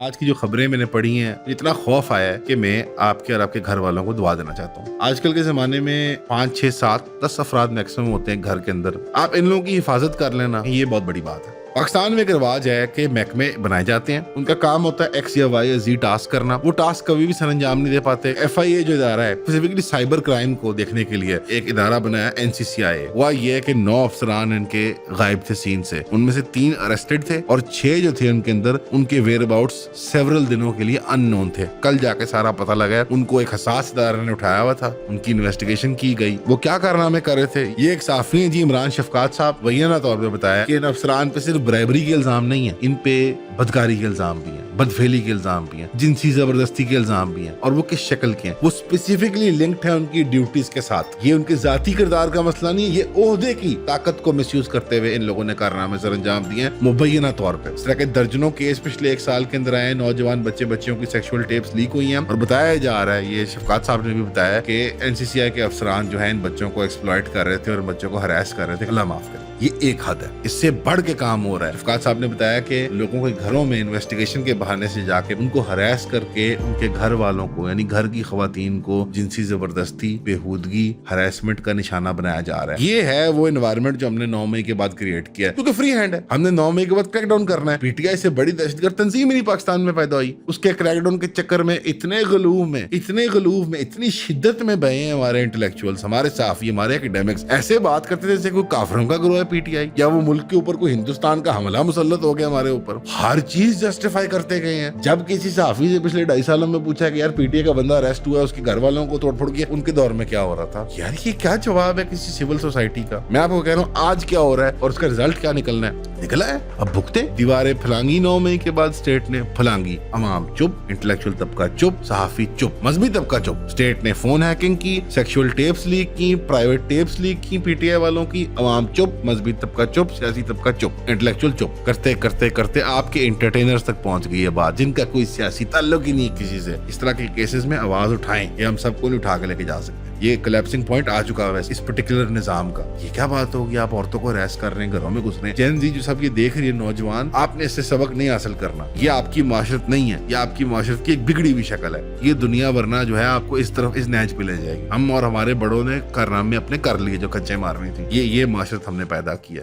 आज की जो खबरें मैंने पढ़ी हैं, इतना खौफ आया है कि मैं आपके और आपके घर वालों को दुआ देना चाहता हूँ। आजकल के ज़माने में 5, 6, 7, 10 अफराद मैक्सिमम होते हैं घर के अंदर। आप इन लोगों की हिफाजत कर लेना, ये बहुत बड़ी बात है। पाकिस्तान में एक रिवाज है कि महकमे बनाए जाते हैं, उनका काम होता है एक्स या वाई या जी टास्क करना। वो टास्क कभी भी सर अंजाम नहीं दे पाते। FIA जो इदारा है, स्पेसिफिकली साइबर क्राइम को देखने के लिए एक इदारा बनाया NCCIA। हुआ ये है कि 9 अफसरान इनके गायब थे सीन से। उनमें से 3 अरेस्टेड थे और 6 जो थे उनके अंदर, उनके वेयर अबाउट्स सेवरल दिनों के लिए अननोन थे। कल जाके सारा पता लगा। उनको एक हसास इदारा ने उठाया हुआ था, उनकी इन्वेस्टिगेशन की गई। वो क्या कारनामे कर रहे थे, ये एक साफी है जी इमरान शफकात साहब, वहीना तौर पे बताया कि इन अफसरान पे सिर्फ ब्राइबरी के इल्जाम नहीं है, इन पे बदकारी के इल्जाम भी हैं, बदफेली के इल्जाम भी हैं, जिनसी जबरदस्ती के इल्जाम भी हैं। और वो किस शक्ल के हैं, वो स्पेसिफिकली लिंक्ड है उनकी ड्यूटीज के साथ। ये उनके जाती किरदार का मसला नहीं है, ये ओहदे की ताकत को मिसयूज करते हुए इन लोगों ने कारनामे सर अंजाम दिए हैं मुबैना तौर पे। इस तरह के दर्जनों केस पिछले 1 साल के अंदर आए। नौजवान बच्चियों की सेक्सुअल टेप्स लीक हुई हैं और बताया जा रहा है, ये शफकात साहब ने भी बताया कि NCCI के अफसरान जो है इन बच्चों को एक्सप्लॉइट कर रहे थे और बच्चों को हरास कर रहे थे। अल्लाह माफ करे, ये एक हद है, इससे बढ़ के काम हो रहा है। शफकात साहब ने बताया कि लोगों के घरों में इन्वेस्टिगेशन के बहाने से जाके उनको हरास करके उनके घर वालों को, यानी घर की खवातीन को जिनसी जबरदस्ती, बेहूदगी, हरासमेंट का निशाना बनाया जा रहा है। ये है वो एनवायरनमेंट जो हमने 9 मई के बाद क्रिएट किया है, क्योंकि फ्री हैंड है। हमने 9 मई के बाद क्रैकडाउन करना है। PTI से बड़ी दहशतगर्द तंजीम ही नहीं पाकिस्तान में पैदा हुई। उसके क्रैकडाउन के चक्कर में इतने गलूब में इतनी शिद्दत में बहे हैं हमारे इंटेलेक्चुअल्स, हमारे साफी, हमारे एकेडमिक्स। ऐसे बात करते थे जैसे कोई काफिरों का ग्रोह है PTI, या वो मुल्क के ऊपर कोई हिंदुस्तान का हमला मुसल्लत हो गया हमारे ऊपर। हर चीज जस्टिफाई करते गए हैं। जब किसी साफी से पिछले 2.5 सालों में पूछा कि यार PTI का बंदा अरेस्ट हुआ, उसके घर वालों को तोड़ फोड़ किया, उनके दौर में क्या हो रहा था, यार ये क्या जवाब है किसी सिविल सोसाइटी का। मैं आपको कह रहा हूँ आज क्या हो रहा है और उसका रिजल्ट क्या निकलना है, निकला है। अब भुगते। दीवारें फलांगी 9 मई के बाद स्टेट ने फलांगी, अवाम चुप, इंटेलेक्चुअल तबका चुप, सहाफी चुप, मजहबी तबका चुप। स्टेट ने फोन हैकिंग की, सेक्सुअल टेप्स लीक की, प्राइवेट टेप्स लीक की PTI वालों की, अवाम चुप, मजहबी तबका चुप, सियासी तबका चुप, इंटेलेक्चुअल चुप। करते करते करते आपके एंटरटेनर्स तक पहुंच गई है बात, जिनका कोई सियासी ताल्लुक ही नहीं किसी से। इस तरह के केसेस में आवाज उठाएं, ये हम सबको नहीं उठा के लेके जा सकते। ये कोलैप्सिंग पॉइंट आ चुका है इस पर्टिकुलर निजाम का। ये क्या बात होगी, आप औरतों को हरास कर रहे हैं, घरों में घुस रहे हैं। जेन जी जो सब ये देख रही है नौजवान, आपने इससे सबक नहीं हासिल करना। ये आपकी माशरत नहीं है, ये आपकी माशरत की एक बिगड़ी हुई शक्ल है ये दुनिया, वरना जो है आपको इस तरफ, इस नहज पे ले जाएगी। हम और हमारे बड़ों ने कारनामे अपने कर लिए जो कच्चे मार रही थी। ये माशरत हमने पैदा किया।